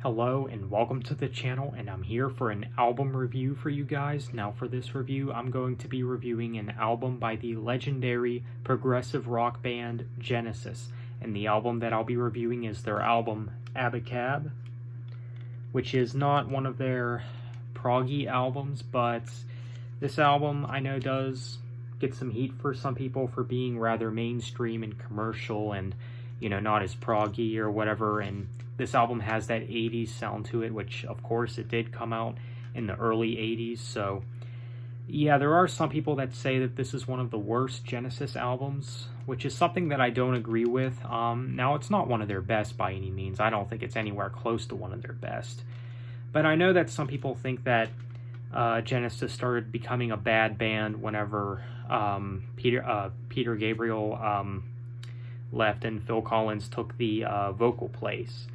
Hello and welcome to the channel, and I'm here for an album review for you guys. Now for this review, I'm going to be reviewing an album by the legendary progressive rock band Genesis. And the album that I'll be reviewing is their album Abacab, which is not one of their proggy albums, but this album I know does get some heat for some people for being rather mainstream and commercial and, not as proggy or whatever. And this album has that 80s sound to it, which of course it did come out in the early 80s. So yeah, there are some people that say that this is one of the worst Genesis albums, which is something that I don't agree with. Now, it's not one of their best by any means. I don't think it's anywhere close to one of their best. But I know that some people think that Genesis started becoming a bad band whenever Peter Gabriel left and Phil Collins took the vocal place.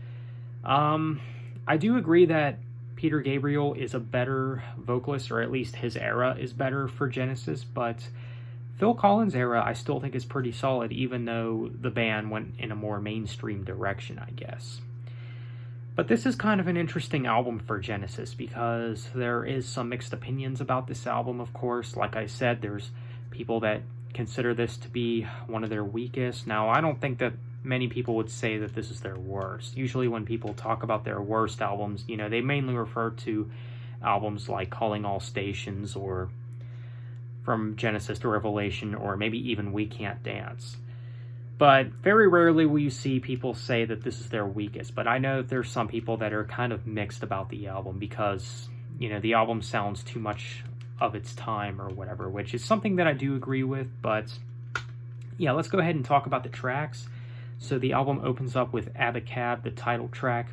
I do agree that Peter Gabriel is a better vocalist, or at least his era is better for Genesis, but Phil Collins' era I still think is pretty solid, even though the band went in a more mainstream direction, I guess. But this is kind of an interesting album for Genesis because there is some mixed opinions about this album, of course. Like I said, there's people that consider this to be one of their weakest. Now, I don't think that many people would say that this is their worst. Usually when people talk about their worst albums, they mainly refer to albums like Calling All Stations or From Genesis to Revelation or maybe even We Can't Dance. But very rarely will you see people say that this is their weakest. But I know that there's some people that are kind of mixed about the album because, the album sounds too much of its time or whatever, which is something that I do agree with. But yeah, let's go ahead and talk about the tracks. So the album opens up with Abacab, the title track.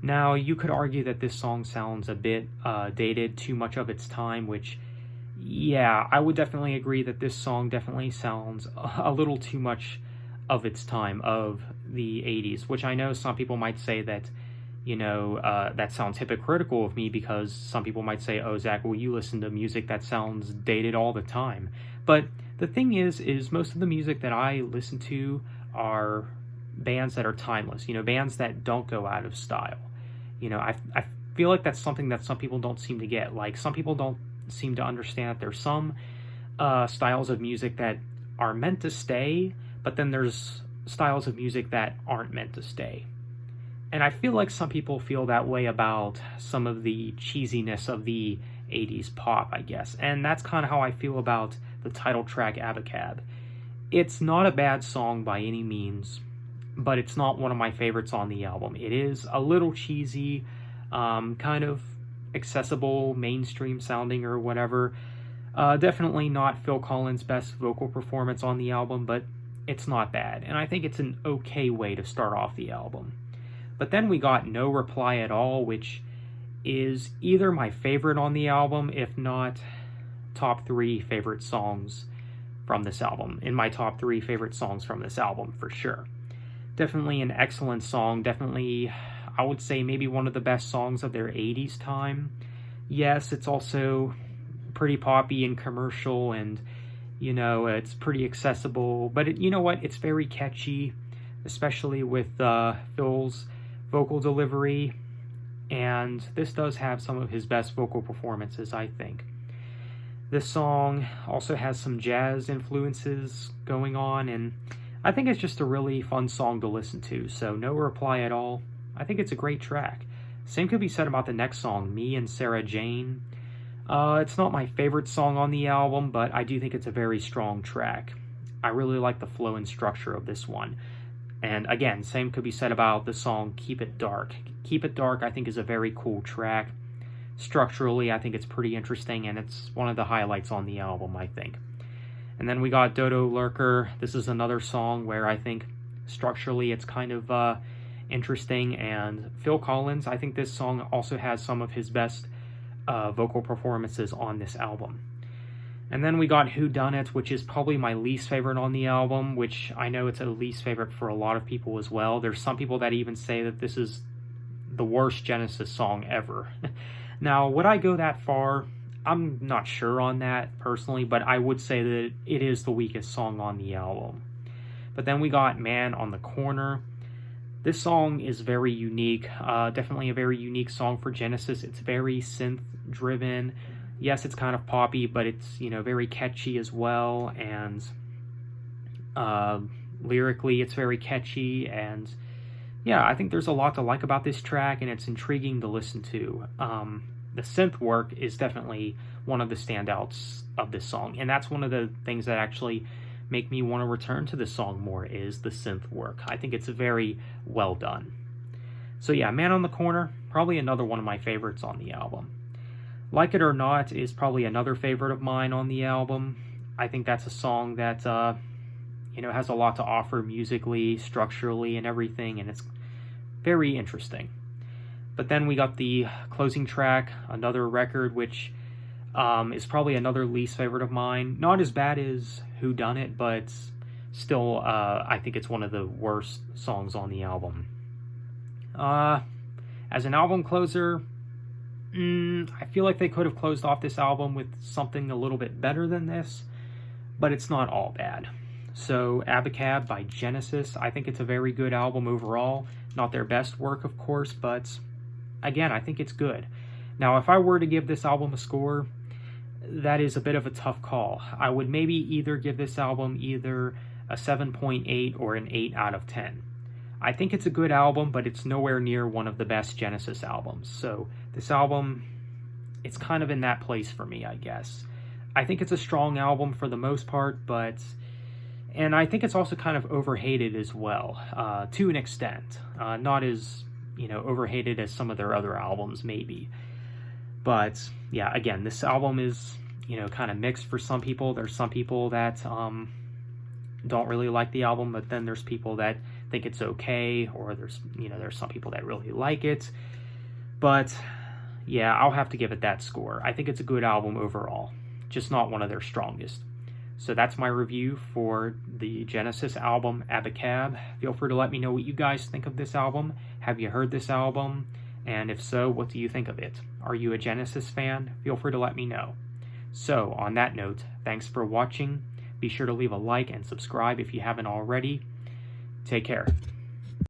Now, you could argue that this song sounds a bit dated, too much of its time, which, yeah, I would definitely agree that this song definitely sounds a little too much of its time, of the 80s, which I know some people might say that, that sounds hypocritical of me because some people might say, oh, Zach, well, you listen to music that sounds dated all the time. But the thing is most of the music that I listen to are bands that are timeless, bands that don't go out of style. I feel like that's something that some people don't seem to get. Like, some people don't seem to understand that there's some styles of music that are meant to stay, but then there's styles of music that aren't meant to stay. And I feel like some people feel that way about some of the cheesiness of the 80s pop, I guess. And that's kind of how I feel about the title track, Abacab. It's not a bad song by any means, but it's not one of my favorites on the album. It is a little cheesy, kind of accessible, mainstream sounding or whatever. Definitely not Phil Collins' best vocal performance on the album, but it's not bad. And I think it's an okay way to start off the album. But then we got No Reply at All, which is either my favorite on the album, if not top 3 favorite songs from this album. In my top 3 favorite songs from this album, for sure. Definitely an excellent song. Definitely, I would say, maybe one of the best songs of their 80s time. Yes, it's also pretty poppy and commercial, and, it's pretty accessible. But you know what? It's very catchy, especially with Phil's vocal delivery. And this does have some of his best vocal performances, I think. This song also has some jazz influences going on, and I think it's just a really fun song to listen to. So No Reply at All, I think it's a great track. Same could be said about the next song, Me and Sarah Jane. It's not my favorite song on the album, but I do think it's a very strong track. I really like the flow and structure of this one. And again, same could be said about the song Keep It Dark. Keep It Dark, I think, is a very cool track. Structurally, I think it's pretty interesting, and it's one of the highlights on the album, I think. And then we got Dodo Lurker. This is another song where I think structurally it's kind of interesting. And Phil Collins, I think this song also has some of his best vocal performances on this album. And then we got Whodunit, which is probably my least favorite on the album, which I know it's a least favorite for a lot of people as well. There's some people that even say that this is the worst Genesis song ever. Now, would I go that far? I'm not sure on that personally, but I would say that it is the weakest song on the album. But then we got Man on the Corner. This song is very unique, definitely a very unique song for Genesis. It's very synth-driven. Yes, it's kind of poppy, but it's, you know, very catchy as well, and lyrically it's very catchy, and yeah, I think there's a lot to like about this track, and it's intriguing to listen to. The synth work is definitely one of the standouts of this song, and that's one of the things that actually make me want to return to this song more, is the synth work. I think it's very well done. So yeah, Man on the Corner, probably another one of my favorites on the album. Like It or Not is probably another favorite of mine on the album. I think that's a song that, you know, has a lot to offer musically, structurally, and everything, and it's very interesting. But then we got the closing track, Another Record, which is probably another least favorite of mine. Not as bad as Who Done It, but still, I think it's one of the worst songs on the album. As an album closer, I feel like they could have closed off this album with something a little bit better than this, but it's not all bad. So, Abacab by Genesis, I think it's a very good album overall. Not their best work, of course, but again, I think it's good. Now, if I were to give this album a score, that is a bit of a tough call. I would maybe either give this album either a 7.8 or an 8 out of 10. I think it's a good album, but it's nowhere near one of the best Genesis albums. So this album, it's kind of in that place for me, I guess. I think it's a strong album for the most part, and I think it's also kind of overhated as well, to an extent. Not as, you know, overhated as some of their other albums, maybe. But yeah, again, this album is, you know, kind of mixed for some people. There's some people that don't really like the album, but then there's people that think it's okay, or there's some people that really like it. But yeah, I'll have to give it that score. I think it's a good album overall, just not one of their strongest. So that's my review for the Genesis album, Abacab. Feel free to let me know what you guys think of this album. Have you heard this album? And if so, what do you think of it? Are you a Genesis fan? Feel free to let me know. So, on that note, thanks for watching. Be sure to leave a like and subscribe if you haven't already. Take care.